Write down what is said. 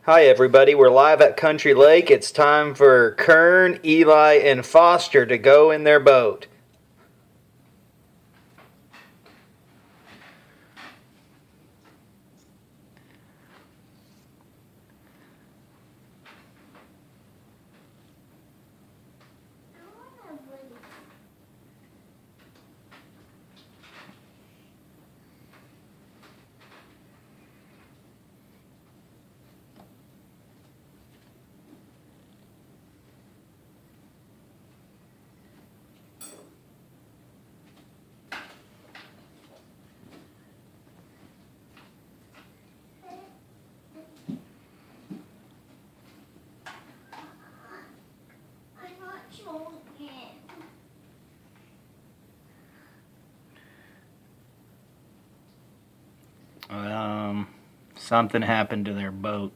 Hi, everybody. We're live at Country Lake. It's time for Kern, Eli, and Foster to go in their boat. Something happened to their boat.